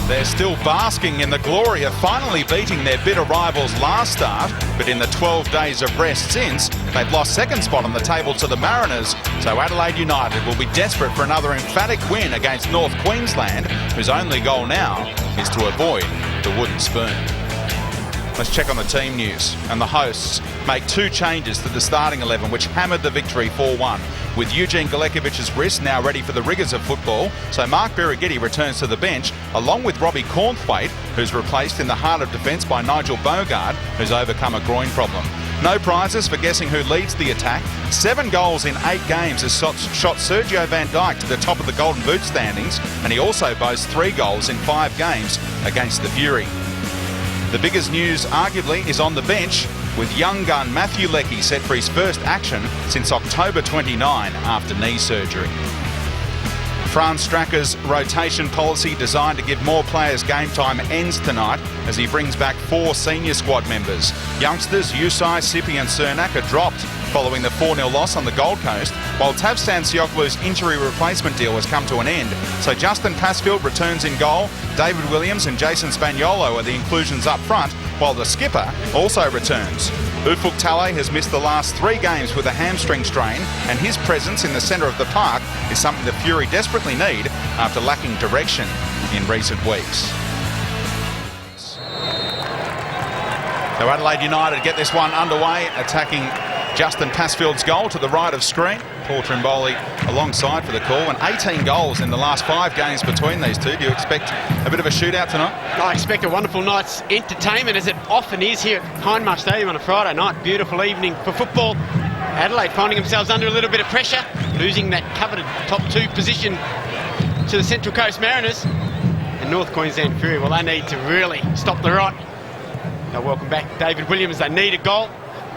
They're still basking in the glory of finally beating their bitter rivals last start, but in the 12 days of rest since, they've lost second spot on the table to the Mariners. So Adelaide United will be desperate for another emphatic win against North Queensland, whose only goal now is to avoid the wooden spoon. Let's check on the team news. And the hosts make 2 changes to the starting 11, which hammered the victory 4-1. With Eugene Galekovic's wrist now ready for the rigours of football, so Mark Birighitti returns to the bench, along with Robbie Cornthwaite, who's replaced in the heart of defence by Nigel Bogard, who's overcome a groin problem. No prizes for guessing who leads the attack. 7 goals in 8 games has shot Sergio Van Dijk to the top of the Golden Boot standings, and he also boasts 3 goals in 5 games against the Fury. The biggest news, arguably, is on the bench, with young gun Matthew Leckie set for his first action since October 29 after knee surgery. Franz Stracker's rotation policy designed to give more players game time ends tonight as he brings back 4 senior squad members. Youngsters Yusai, Sipi and Cernak are dropped following the 4-0 loss on the Gold Coast, while Tavstan Sioglu's injury replacement deal has come to an end. So Justin Pasfield returns in goal, David Williams and Jason Spaniolo are the inclusions up front, while the skipper also returns. Ufuk Talay has missed the last 3 games with a hamstring strain, and his presence in the centre of the park is something the Fury desperately need after lacking direction in recent weeks. So Adelaide United get this one underway, attacking Justin Pasfield's goal to the right of screen. Paul Trimboli alongside for the call, and 18 goals in the last 5 games between these two. Do you expect a bit of a shootout tonight? I expect a wonderful night's entertainment, as it often is here at Hindmarsh Stadium on a Friday night. Beautiful evening for football. Adelaide finding themselves under a little bit of pressure, losing that coveted top 2 position to the Central Coast Mariners. And North Queensland Fury, well, they need to really stop the rot. They'll welcome back David Williams. They need a goal.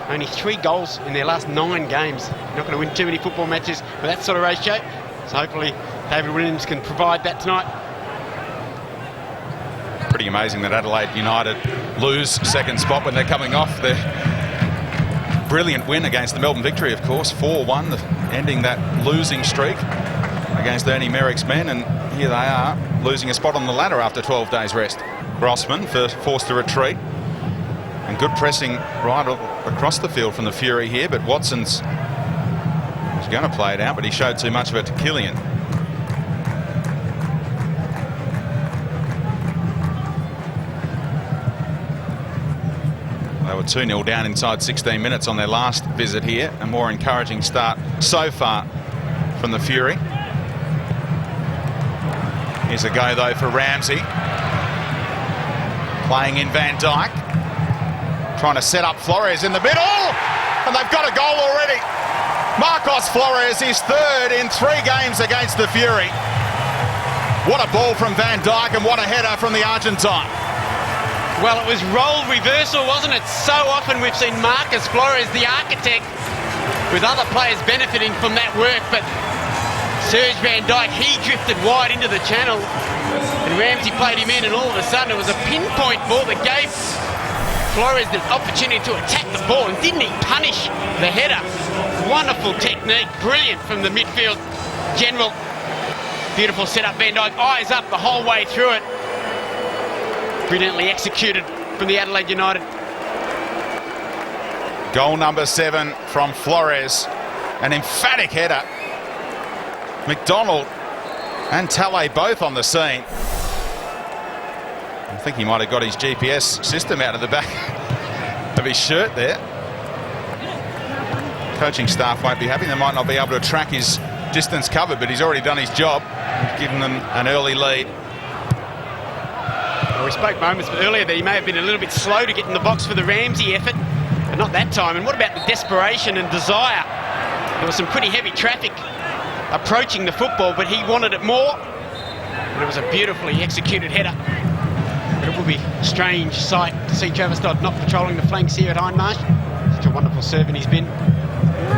Only 3 goals in their last 9 games. Not going to win too many football matches with that sort of ratio. So hopefully David Williams can provide that tonight. Pretty amazing that Adelaide United lose second spot when they're coming off their brilliant win against the Melbourne Victory, of course, 4-1, ending that losing streak against Ernie Merrick's men. And here they are, losing a spot on the ladder after 12 days rest. Grossman forced to retreat. And good pressing right across the field from the Fury here, but Watson's was going to play it out, but he showed too much of it to Killian. They were 2-0 down inside 16 minutes on their last visit here. A more encouraging start so far from the Fury. Here's a go though for Ramsey. Playing in Van Dijk. Trying to set up Flores in the middle, and they've got a goal already. Marcos Flores is 3rd in 3 games against the Fury. What a ball from Van Dijk, and what a header from the Argentine. Well, it was role reversal, wasn't it? So often we've seen Marcos Flores, the architect, with other players benefiting from that work, but Serge Van Dijk, he drifted wide into the channel, and Ramsey played him in, and all of a sudden it was a pinpoint ball that gave Flores the opportunity to attack the ball, and didn't he punish the header? Wonderful technique, brilliant from the midfield general. Beautiful setup, Van Dijk, eyes up the whole way through it. Brilliantly executed from the Adelaide United. Goal number 7 from Flores, an emphatic header. McDonald and Talay both on the scene. I think he might have got his GPS system out of the back of his shirt there. Coaching staff won't be happy. They might not be able to track his distance covered, but he's already done his job, giving them an early lead. Well, we spoke moments earlier that he may have been a little bit slow to get in the box for the Ramsey effort, but not that time. And what about the desperation and desire? There was some pretty heavy traffic approaching the football, but he wanted it more. And it was a beautifully executed header. But it will be a strange sight to see Travis Dodd not patrolling the flanks here at Hindmarsh. Such a wonderful servant he's been.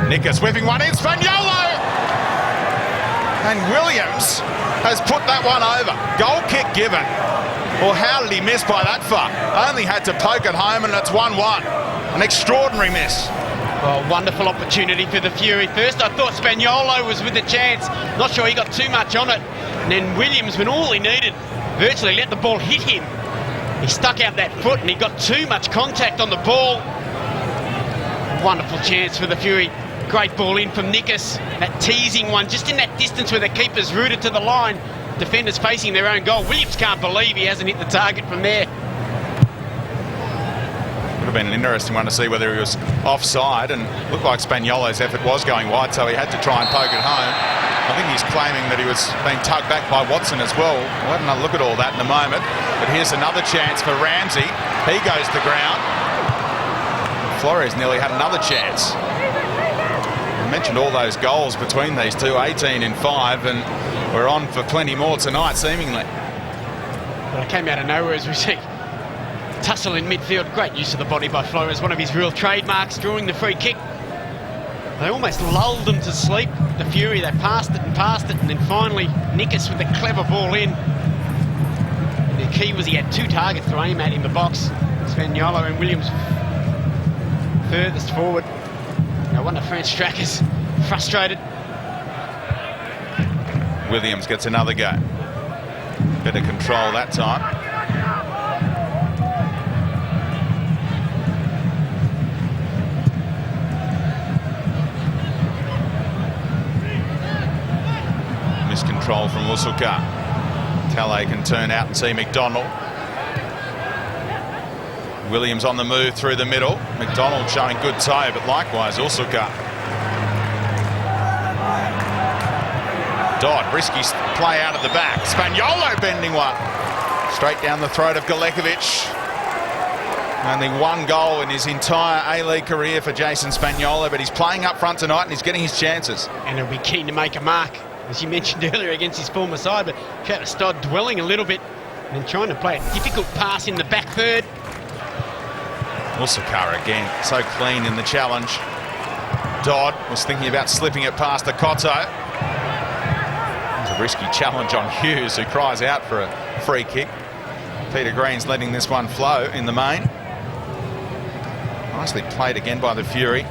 Nickers whipping one in, Spaniolo! And Williams has put that one over. Goal kick given. Well, how did he miss by that far? Only had to poke it home, and it's 1-1. An extraordinary miss. Well, wonderful opportunity for the Fury. First, I thought Spaniolo was with a chance. Not sure he got too much on it. And then Williams, when all he needed, virtually let the ball hit him. He stuck out that foot and he got too much contact on the ball. Wonderful chance for the Fury. Great ball in from Nikas. That teasing one, just in that distance where the keeper's rooted to the line. Defenders facing their own goal. Williams can't believe he hasn't hit the target from there. Would have been an interesting one to see whether he was offside, and looked like Spagnolo's effort was going wide, so he had to try and poke it home. I think he's claiming that he was being tugged back by Watson as well. We'll have another look at all that in a moment. But here's another chance for Ramsey. He goes to ground. Flores nearly had another chance. I mentioned all those goals between these two, 18 in 5, and we're on for plenty more tonight, seemingly. Well, it came out of nowhere, as we see. Tussle in midfield, great use of the body by Flores, one of his real trademarks, drawing the free kick. They almost lulled them to sleep, the Fury. They passed it, and then finally Nikas with the clever ball in. And the key was he had 2 targets to aim at in the box. Spaniolo and Williams furthest forward. No wonder French strikers frustrated. Williams gets another go. Better control that time. Miscontrol from Usuka. Tale can turn out and see McDonald. Williams on the move through the middle. McDonald showing good toe, but likewise Usuka. Dodd, risky play out of the back. Spaniolo bending one. Straight down the throat of Galekovic. Only 1 goal in his entire A-League career for Jason Spaniolo, but he's playing up front tonight and he's getting his chances. And he'll be keen to make a mark, as you mentioned earlier, against his former side, but Travis Dodd dwelling a little bit and trying to play a difficult pass in the back third. Usuka again, so clean in the challenge. Dodd was thinking about slipping it past Akoto. It's a risky challenge on Hughes, who cries out for a free kick. Peter Green's letting this one flow in the main. Nicely played again by the Fury.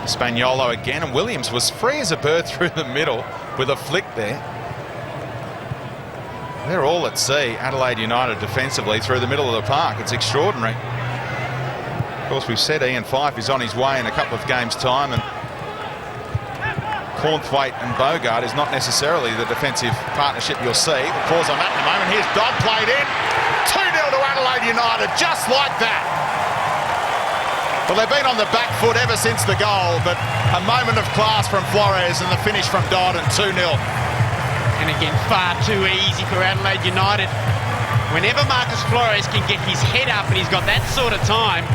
Spaniolo again, and Williams was free as a bird through the middle with a flick there. They're all at sea, Adelaide United defensively through the middle of the park. It's extraordinary. Of course, we've said Ian Fife is on his way in a couple of games' time, and Cornthwaite and Bogart is not necessarily the defensive partnership you'll see. We'll pause on that in a moment. Here's Dodd played in. 2-0 to Adelaide United, just like that. Well, they've been on the back foot ever since the goal, but a moment of class from Flores and the finish from Dodd, and 2-0. And again, far too easy for Adelaide United. Whenever Marcus Flores can get his head up, and he's got that sort of time,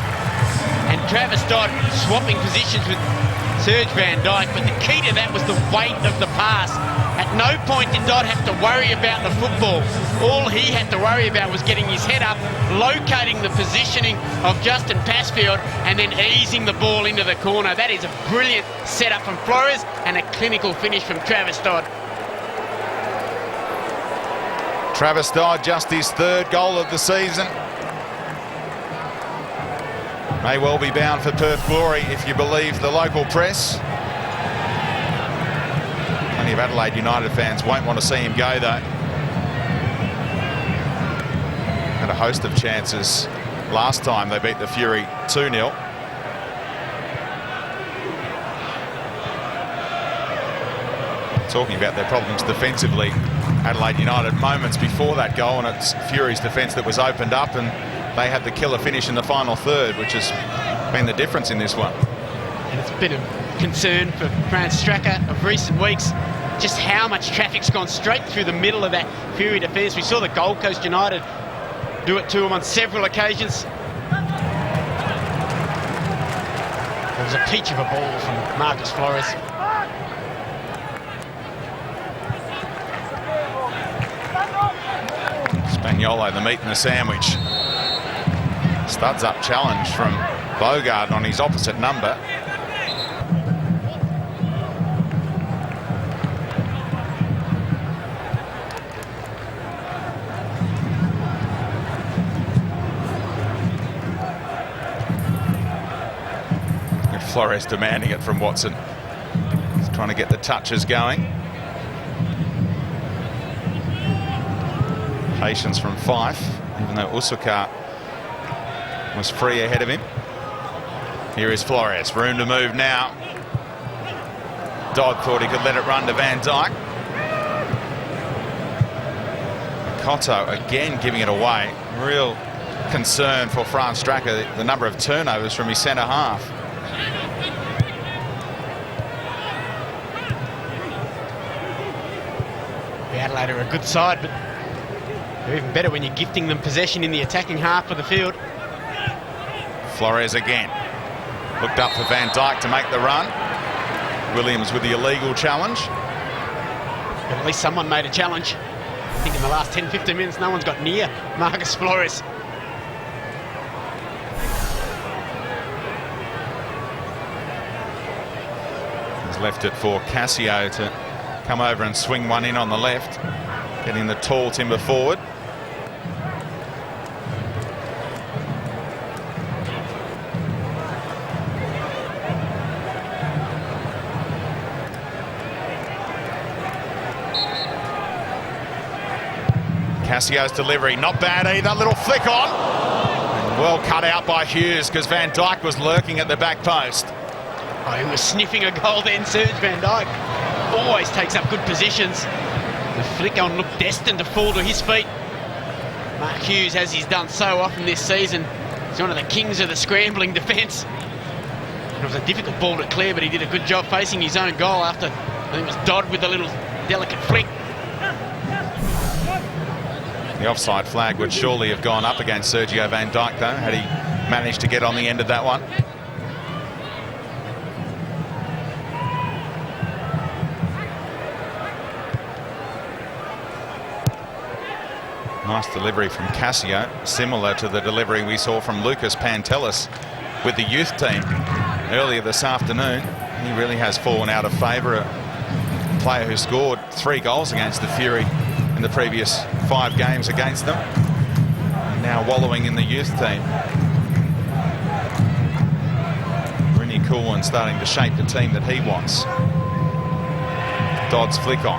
and Travis Dodd swapping positions with Serge Van Dijk, but the key to that was the weight of the pass. At no point did Dodd have to worry about the football. All he had to worry about was getting his head up, locating the positioning of Justin Pasfield, and then easing the ball into the corner. That is a brilliant setup from Flores and a clinical finish from Travis Dodd. Travis Dodd, just his 3rd goal of the season. May well be bound for Perth glory if you believe the local press. Plenty of Adelaide United fans won't want to see him go, though. Had a host of chances last time they beat the Fury 2-0. Talking about their problems defensively, Adelaide United moments before that goal, and it's Fury's defence that was opened up, and they had the killer finish in the final third, which has been the difference in this one. And it's been a concern for Fran Straka of recent weeks, just how much traffic's gone straight through the middle of that Fury defence. We saw the Gold Coast United do it to them on several occasions. It was a peach of a ball from Marcus Flores. Spaniolo, the meat and the sandwich. Studs up challenge from Bogart on his opposite number. Flores demanding it from Watson. He's trying to get the touches going. Patience from Fife, even though Usukar was free ahead of him. Here is Flores, room to move now. Dodd thought he could let it run to Van Dijk. Cotto again giving it away. Real concern for Franz Stracker, the number of turnovers from his centre half. The Adelaide are a good side, but they're even better when you're gifting them possession in the attacking half of the field. Flores again. Looked up for Van Dijk to make the run. Williams with the illegal challenge. But at least someone made a challenge. I think in the last 10-15 minutes no one's got near Marcus Flores. He's left it for Cassio to come over and swing one in on the left, getting the tall timber forward. Cassio's delivery, not bad either. Little flick on. And well cut out by Hughes because Van Dijk was lurking at the back post. Oh, he was sniffing a goal then, Serge Van Dijk. Always takes up good positions. The flick on looked destined to fall to his feet. Mark Hughes, as he's done so often this season, he's one of the kings of the scrambling defence. It was a difficult ball to clear, but he did a good job facing his own goal after, I think it was Dodd with a little delicate flick. The offside flag would surely have gone up against Sergio Van Dijk, though, had he managed to get on the end of that one. Nice delivery from Cassio, similar to the delivery we saw from Lucas Pantelis with the youth team earlier this afternoon. He really has fallen out of favour. A player who scored 3 goals against the Fury in the previous 5 games against them, and now wallowing in the youth team. Really cool and starting to shape the team that he wants. Dodd's flick on.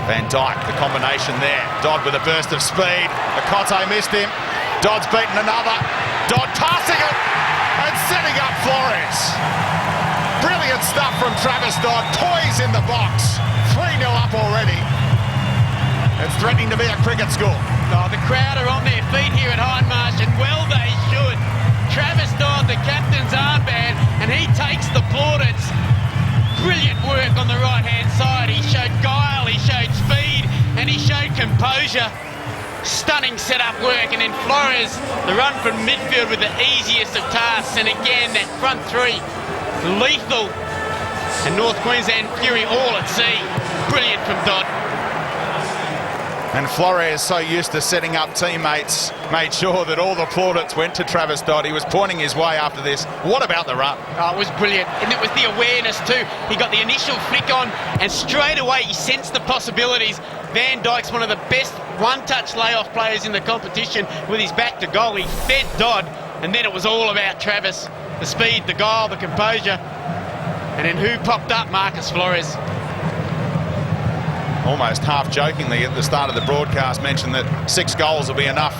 Van Dijk, the combination there. Dodd with a burst of speed. Akoto missed him. Dodd's beaten another. Dodd passing it and setting up Flores. Brilliant stuff from Travis Dodd. Toys in the box. 3-0 up already. It's threatening to be a cricket score. Oh, the crowd are on their feet here at Hindmarsh, and well they should. Travis Dodd, the captain's armband, and he takes the plaudits. Brilliant work on the right-hand side. He showed guile, he showed speed, and he showed composure. Stunning set-up work, and then Flores, the run from midfield with the easiest of tasks, and again, that front three, lethal. And North Queensland Fury all at sea. Brilliant from Dodd. And Flores, so used to setting up teammates, made sure that all the plaudits went to Travis Dodd. He was pointing his way after this. What about the run? Oh, it was brilliant. And it was the awareness too. He got the initial flick on and straight away he sensed the possibilities. Van Dijk's one of the best one-touch layoff players in the competition with his back to goal. He fed Dodd, and then it was all about Travis. The speed, the goal, the composure. And then who popped up? Marcus Flores. Almost half-jokingly at the start of the broadcast mentioned that 6 goals will be enough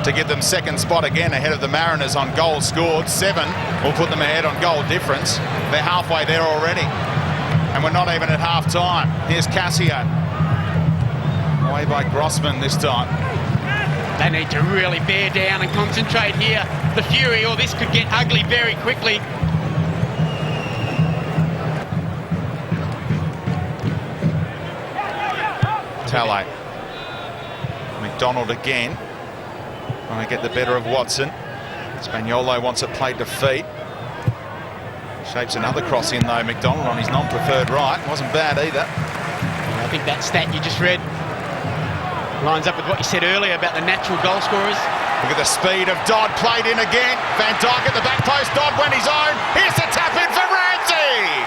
to give them second spot again ahead of the Mariners on goals scored. 7 will put them ahead on goal difference. They're halfway there already. And we're not even at half-time. Here's Cassio. Away by Grossman this time. They need to really bear down and concentrate here. The Fury, or this could get ugly very quickly. Talley. McDonald again. Trying to get the better of Watson. Spaniolo wants it played to feet. Shapes another cross in though, McDonald on his non-preferred right. Wasn't bad either. I think that stat you just read lines up with what you said earlier about the natural goal scorers. Look at the speed of Dodd, played in again. Van Dijk at the back post, Dodd went his own. Here's the tap in for Ramsey.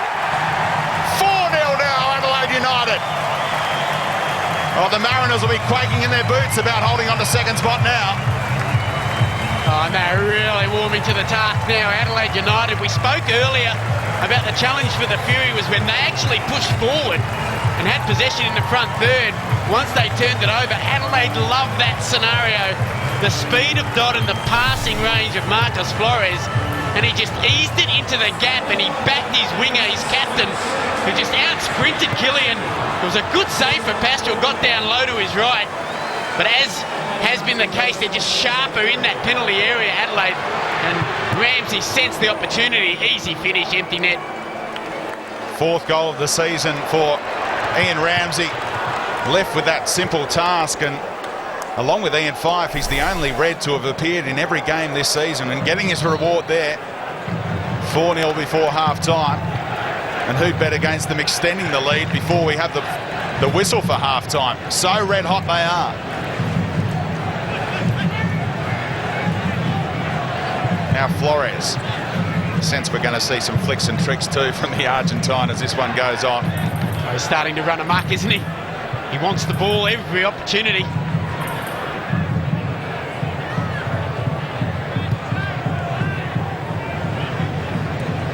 4-0 now, Adelaide United. Oh, the Mariners will be quaking in their boots about holding on to second spot now. Oh, and they're really warming to the task now, Adelaide United. We spoke earlier about the challenge for the Fury was when they actually pushed forward and had possession in the front third. Once they turned it over, Adelaide loved that scenario. The speed of Dodd and the passing range of Marcus Flores, and he just eased it into the gap and he backed his winger, his captain, who just out-sprinted Killian. It was a good save for Pastoral, got down low to his right, but as has been the case, they're just sharper in that penalty area, Adelaide, and Ramsey sensed the opportunity. Easy finish, empty net. Fourth goal of the season for Ian Ramsey, left with that simple task, and along with Ian Fife, he's the only Red to have appeared in every game this season, and getting his reward there. 4-0 before half-time, and who'd bet against them extending the lead before we have the whistle for half-time. So red hot they are. Now Flores. Sense we're going to see some flicks and tricks too from the Argentine as this one goes on. Oh, he's starting to run amok, isn't he? He wants the ball every opportunity.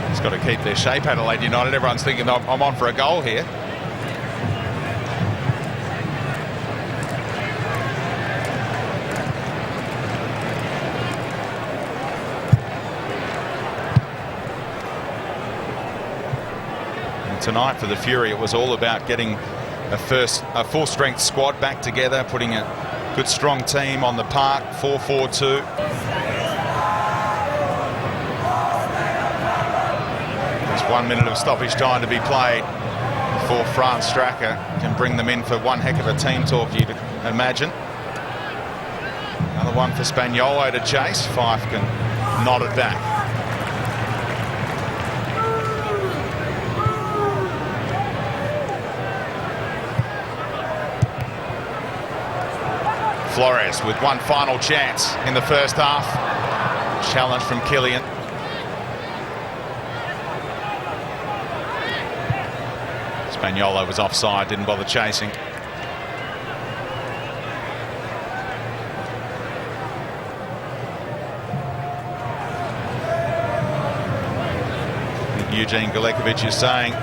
He's got to keep their shape, Adelaide United. Everyone's thinking, I'm on for a goal here. Tonight for the Fury, it was all about getting a full-strength squad back together, putting a good, strong team on the park. 4-4-2. There's 1 minute of stoppage time to be played before France Stracker can bring them in for one heck of a team talk, you'd imagine. Another one for Spaniolo to chase. Fife can nod it back. Flores with one final chance in the first half. Challenge from Killian. Spaniolo was offside, didn't bother chasing. Eugene Galekovic is saying,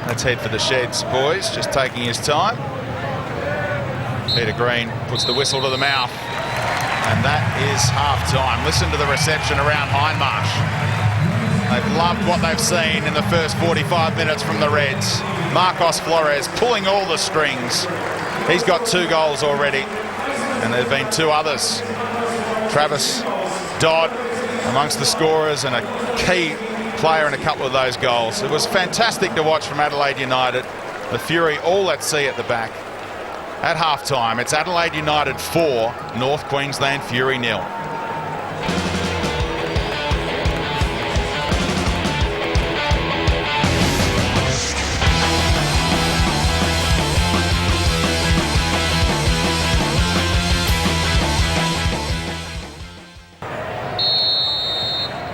let's head for the sheds, boys, just taking his time. Peter Green puts the whistle to the mouth, and that is half-time. Listen to the reception around Hindmarsh. They've loved what they've seen in the first 45 minutes from the Reds. Marcos Flores pulling all the strings. He's got 2 goals already, and there have been 2 others. Travis Dodd amongst the scorers and a key player in a couple of those goals. It was fantastic to watch from Adelaide United. The Fury all at sea at the back. At half-time, it's Adelaide United 4, North Queensland Fury 0.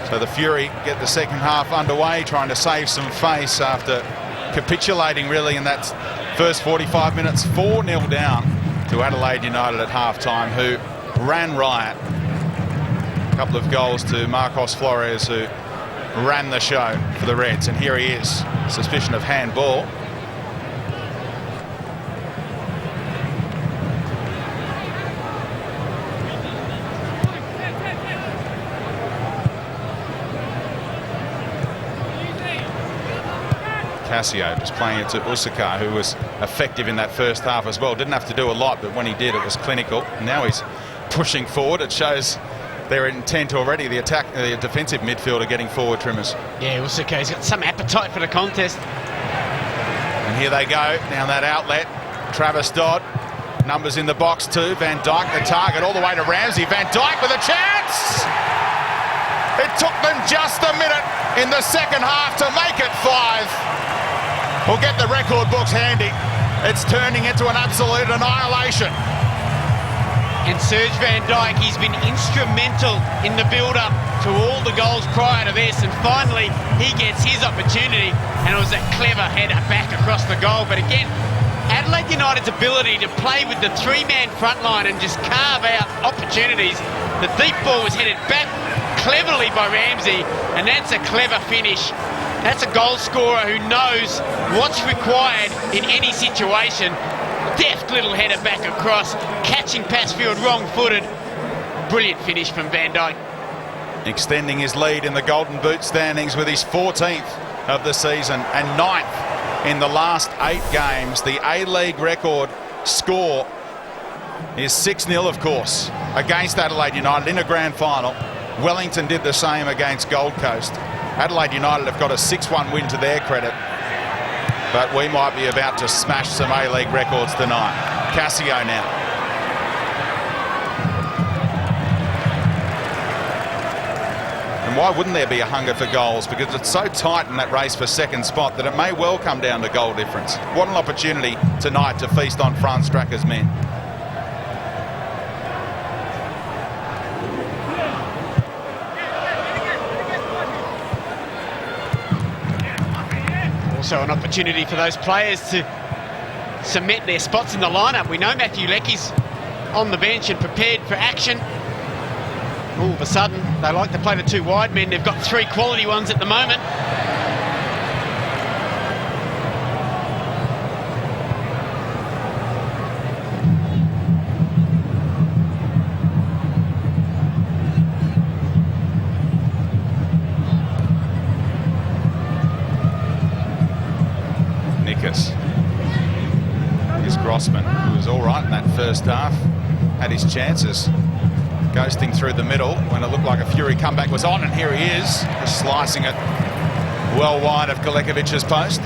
So the Fury get the second half underway, trying to save some face after capitulating really in that first 45 minutes. 4-0 down to Adelaide United at half-time, who ran riot. A couple of goals to Marcos Flores, who ran the show for the Reds, and here he is. Suspicion of handball. Casio was playing it to Usaka, who was effective in that first half as well. Didn't have to do a lot, but when he did, it was clinical. Now he's pushing forward. It shows their intent already. The defensive midfielder getting forward, Trimmers. Yeah, Usaka's got some appetite for the contest. And here they go down that outlet. Travis Dodd, numbers in the box too. Van Dijk, the target, all the way to Ramsey. Van Dijk with a chance. It took them just a minute in the second half to make it 5. We'll get the record books handy. It's turning into an absolute annihilation. And Serge Van Dijk, he's been instrumental in the build-up to all the goals prior to this, and finally he gets his opportunity, and it was a clever header back across the goal. But again, Adelaide United's ability to play with the 3-man front line and just carve out opportunities. The deep ball was headed back cleverly by Ramsey, and that's a clever finish. That's a goal scorer who knows what's required in any situation. Deft little header back across, catching Passfield wrong-footed. Brilliant finish from Van Dijk. Extending his lead in the Golden Boot standings with his 14th of the season and 9th in the last 8 games. The A-League record score is 6-0, of course, against Adelaide United in a grand final. Wellington did the same against Gold Coast. Adelaide United have got a 6-1 win to their credit, but we might be about to smash some A-League records tonight. Cassio now. And why wouldn't there be a hunger for goals? Because it's so tight in that race for second spot that it may well come down to goal difference. What an opportunity tonight to feast on Franz Stracker's men. Also an opportunity for those players to cement their spots in the lineup. We know Matthew Leckie's on the bench and prepared for action. All of a sudden, they like to play the 2 wide men. They've got 3 quality ones at the moment. Here's Grossman, who was all right in that first half, had his chances, ghosting through the middle when it looked like a Fury comeback was on, and here he is, just slicing it well wide of Galekovic's post.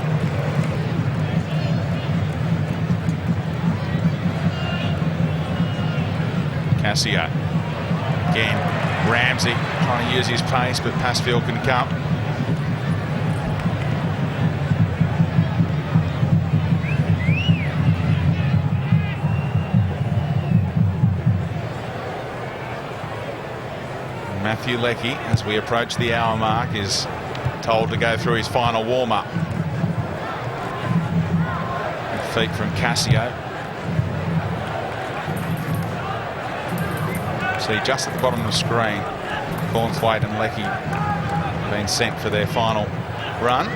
Cassio again, Ramsey trying to use his pace, but Passfield can come. Matthew Leckie, as we approach the hour mark, is told to go through his final warm-up. Feet from Cassio. See just at the bottom of the screen, Cornthwaite and Leckie being sent for their final run.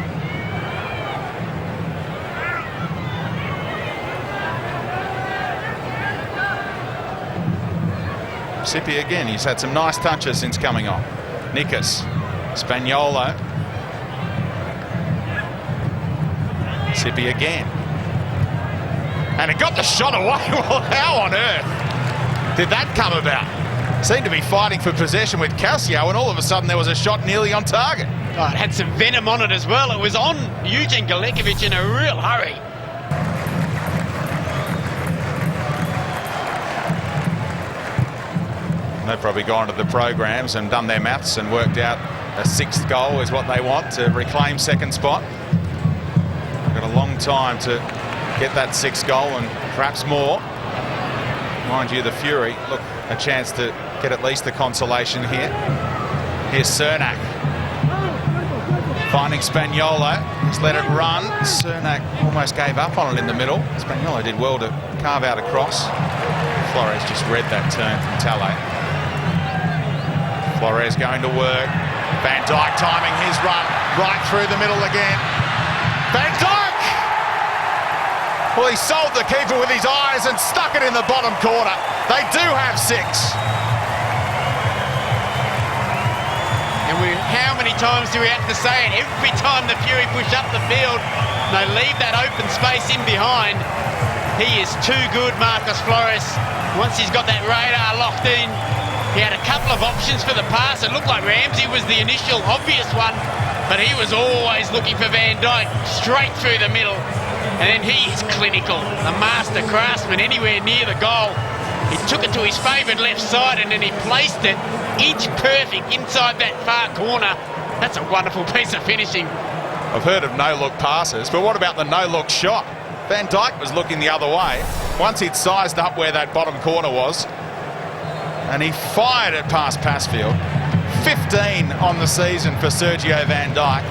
Sippy again, he's had some nice touches since coming on. Nikas, Spaniolo. Sippy again. And it got the shot away. Well, how on earth did that come about? Seemed to be fighting for possession with Cassio, and all of a sudden there was a shot nearly on target. Oh, it had some venom on it as well. It was on Eugene Galekovic in a real hurry. They've probably gone to the programs and done their maths and worked out a 6th goal is what they want to reclaim second spot. They've got a long time to get that 6th goal and perhaps more. Mind you, the Fury, look, a chance to get at least the consolation here. Here's Cernak finding Spaniolo. He's let it run. Cernak almost gave up on it in the middle. Spaniolo did well to carve out a cross. Flores just read that turn from Talay. Flores going to work. Van Dijk timing his run right through the middle again. Van Dijk! Well, he sold the keeper with his eyes and stuck it in the bottom corner. They do have 6. And how many times do we have to say it? Every time the Fury push up the field, they leave that open space in behind. He is too good, Marcus Flores. Once he's got that radar locked in, he had a couple of options for the pass. It looked like Ramsey was the initial obvious one, but he was always looking for Van Dijk straight through the middle. And then he is clinical, a master craftsman anywhere near the goal. He took it to his favourite left side and then he placed it inch perfect inside that far corner. That's a wonderful piece of finishing. I've heard of no-look passes, but what about the no-look shot? Van Dijk was looking the other way. Once he'd sized up where that bottom corner was, and he fired it past Passfield. 15 on the season for Sergio Van Dijk.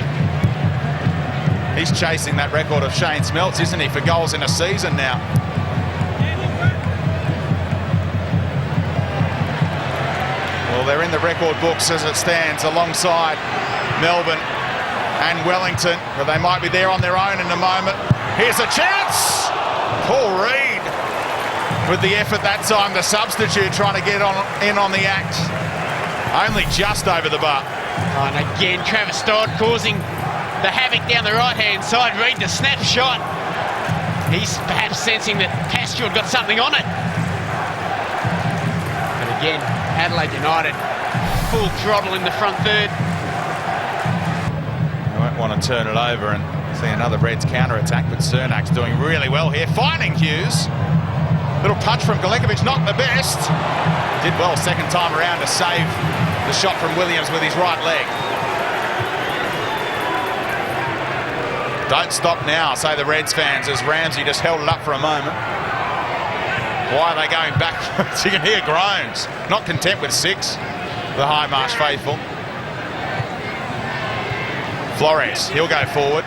He's chasing that record of Shane Smeltz, isn't he, for goals in a season now. Well, they're in the record books as it stands alongside Melbourne and Wellington, but they might be there on their own in a moment. Here's a chance! Paul Reed with the effort that time, the substitute trying to get in on the act. Only just over the bar. Oh, and again, Travis Dodd causing the havoc down the right-hand side. Reed, the snapshot. He's perhaps sensing that Pasture'd got something on it. But again, Adelaide United, full throttle in the front third. They won't want to turn it over and see another Reds counter-attack, but Cernak's doing really well here, finding Hughes. Little punch from Galekovic, not the best. Did well second time around to save the shot from Williams with his right leg. Don't stop now, say the Reds fans, as Ramsey just held it up for a moment. Why are they going backwards? You can hear groans. Not content with 6, the High Marsh faithful. Flores, he'll go forward.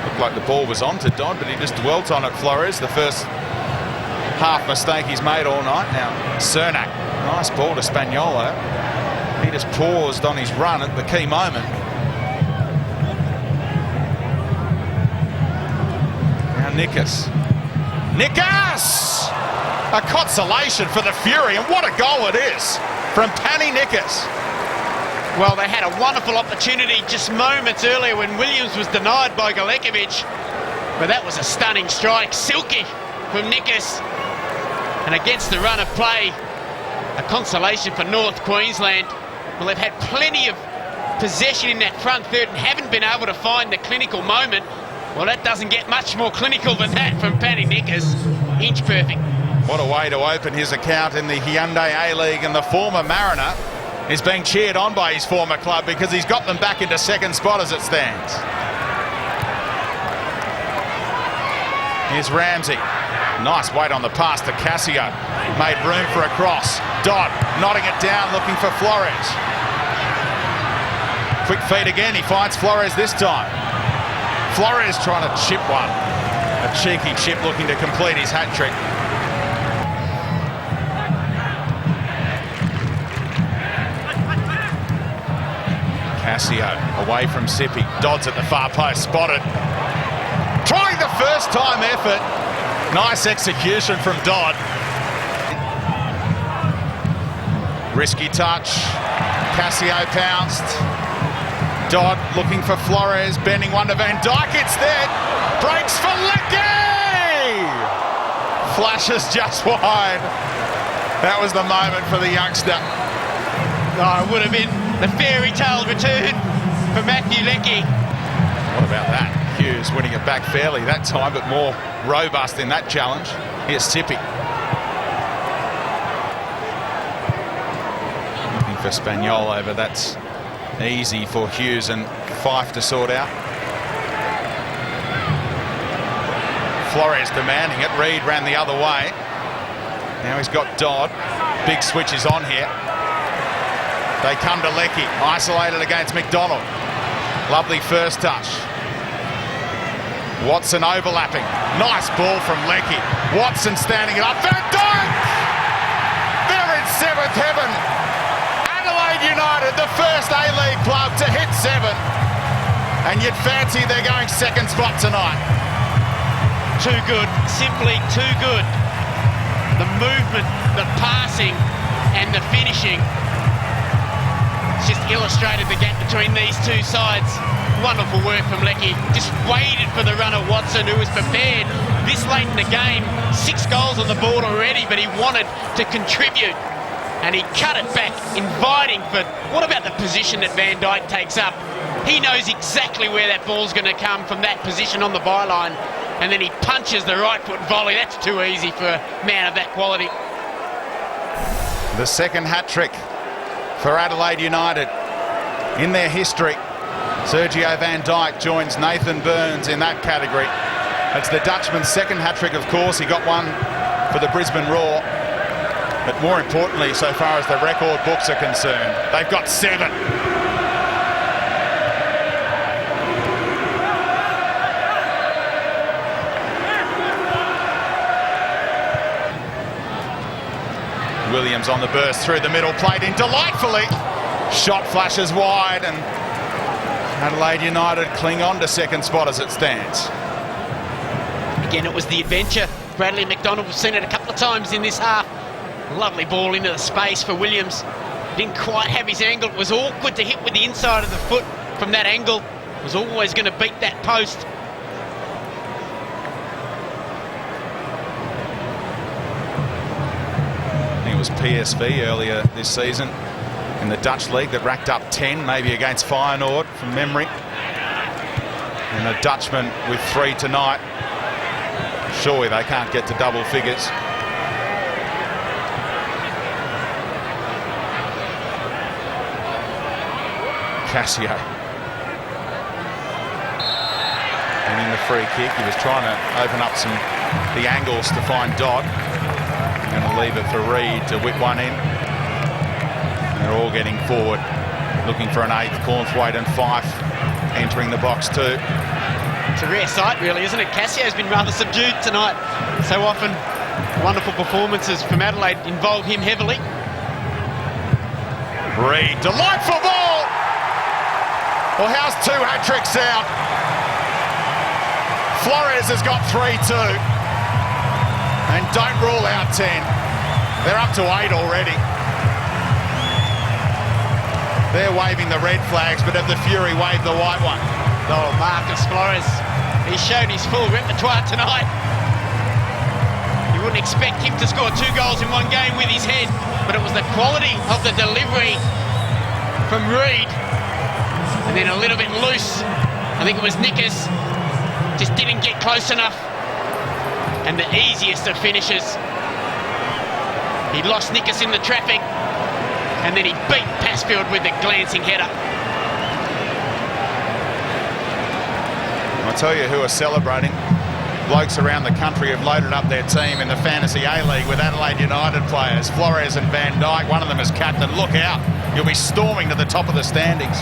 Looked like the ball was on to Dodd, but he just dwelt on it, Flores. The first half mistake he's made all night. Now, Cernak, nice ball to Spaniolo. He just paused on his run at the key moment. Now Nickus. Nickus! A consolation for the Fury, and what a goal it is from Panny Nickus. Well, they had a wonderful opportunity just moments earlier when Williams was denied by Galekovic. But that was a stunning strike. Silky from Nickus. And against the run of play, a consolation for North Queensland. Well, they've had plenty of possession in that front third and haven't been able to find the clinical moment. Well, that doesn't get much more clinical than that from Paddy Nickus. Inch perfect. What a way to open his account in the Hyundai A-League, and the former Mariner is being cheered on by his former club because he's got them back into second spot as it stands. Here's Ramsey. Nice weight on the pass to Cassio. Made room for a cross. Dodd nodding it down, looking for Flores. Quick feed again, he finds Flores this time. Flores trying to chip one. A cheeky chip looking to complete his hat-trick. Cassio away from Sippy. Dodd's at the far post, spotted. Trying the first time effort. Nice execution from Dodd. Risky touch. Cassio pounced. Dodd looking for Flores, bending one to Van Dijk instead. Breaks for Lecky! Flashes just wide. That was the moment for the youngster. Oh, it would have been the fairy tale return for Matthew Lecky. What about that? Hughes winning it back fairly that time, but more robust in that challenge. Here's Sippy. Looking for Spaniolo, but that's easy for Hughes and Fife to sort out. Flores demanding it. Reed ran the other way. Now he's got Dodd. Big switch is on here. They come to Lecky, isolated against McDonald. Lovely first touch. Watson overlapping. Nice ball from Lecky. Watson standing it up. Van Dijk! They're in seventh heaven. Adelaide United, the first A-League club to hit 7. And you'd fancy they're going second spot tonight. Too good, simply too good. The movement, the passing and the finishing. It's just illustrated the gap between these two sides. Wonderful work from Lecky. Just waited for the run of Watson, who was prepared this late in the game. 6 goals on the board already, but he wanted to contribute. And he cut it back, inviting for... What about the position that Van Dijk takes up? He knows exactly where that ball's going to come from that position on the byline. And then he punches the right foot volley. That's too easy for a man of that quality. The second hat-trick for Adelaide United in their history. Sergio Van Dijk joins Nathan Burns in that category. It's the Dutchman's second hat-trick, of course. He got one for the Brisbane Roar. But more importantly, so far as the record books are concerned, they've got 7. Williams on the burst through the middle, played in delightfully. Shot flashes wide, and Adelaide United cling on to second spot as it stands. Again, it was the adventure. Bradley McDonald, we've seen it a couple of times in this half. Lovely ball into the space for Williams. Didn't quite have his angle. It was awkward to hit with the inside of the foot from that angle. Was always going to beat that post. I think it was PSV earlier this season in the Dutch league that racked up 10, maybe against Feyenoord from memory. And a Dutchman with 3 tonight. Surely they can't get to double figures. Casio. And in the free kick, he was trying to open up the angles to find Dodd. I'm going to leave it for Reid to whip one in. And they're all getting forward, looking for an 8th. Cornthwaite and Fife entering the box too. It's a rare sight, really, isn't it? Cassio's been rather subdued tonight. So often, wonderful performances from Adelaide involve him heavily. Reid, delightful ball! Well, how's 2 hat-tricks out? Flores has got 3-2. And don't rule out 10. They're up to 8 already. They're waving the red flags, but have the Fury waved the white one? Oh, Marcus Flores, he showed his full repertoire tonight. You wouldn't expect him to score 2 goals in one game with his head, but it was the quality of the delivery from Reid. And then a little bit loose. I think it was Nickers. Just didn't get close enough. And the easiest of finishes. He lost Nickers in the traffic. And then he beat Pasfield with the glancing header. I'll tell you who are celebrating. Blokes around the country have loaded up their team in the Fantasy A-League with Adelaide United players. Flores and Van Dijk, one of them is captain. Look out, you'll be storming to the top of the standings.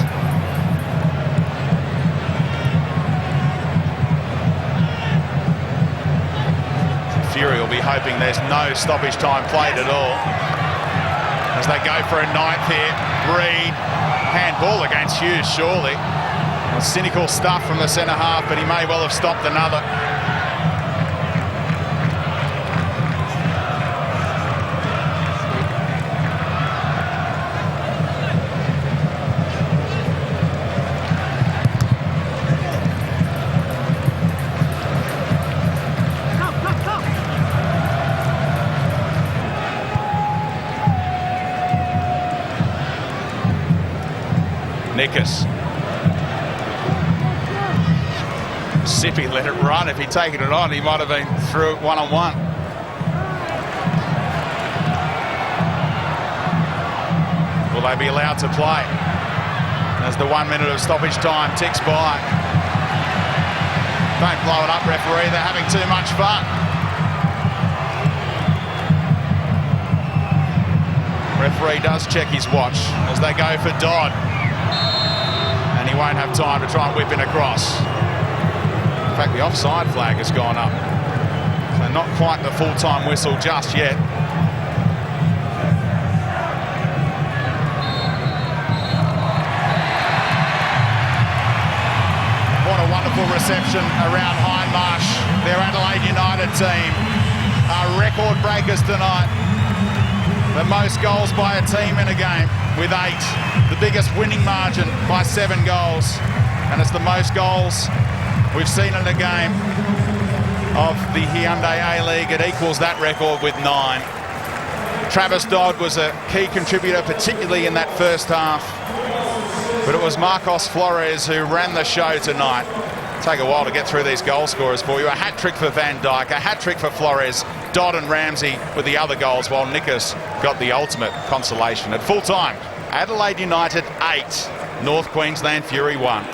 Fury will be hoping there's no stoppage time played at all. As they go for a 9th here. Reid, handball against Hughes, surely. Well, cynical stuff from the centre half, but he may well have stopped another. Nickers. Sippy let it run. If he'd taken it on, he might have been through it one-on-one. Will they be allowed to play as the 1 minute of stoppage time ticks by? Don't blow it up, referee. They're having too much fun. Referee does check his watch as they go for Dodd. And he won't have time to try and whip in across. In fact, the offside flag has gone up. So not quite the full-time whistle just yet. What a wonderful reception around Hindmarsh. Their Adelaide United team are record breakers tonight. The most goals by a team in a game with 8. The biggest winning margin by 7 goals. And it's the most goals we've seen in a game of the Hyundai A-League. It equals that record with 9. Travis Dodd was a key contributor, particularly in that first half. But it was Marcos Flores who ran the show tonight. Take a while to get through these goal scorers for you. A hat-trick for Van Dijk, a hat-trick for Flores, Dodd and Ramsey with the other goals, while Nickers got the ultimate consolation. At full time, Adelaide United 8, North Queensland Fury 1.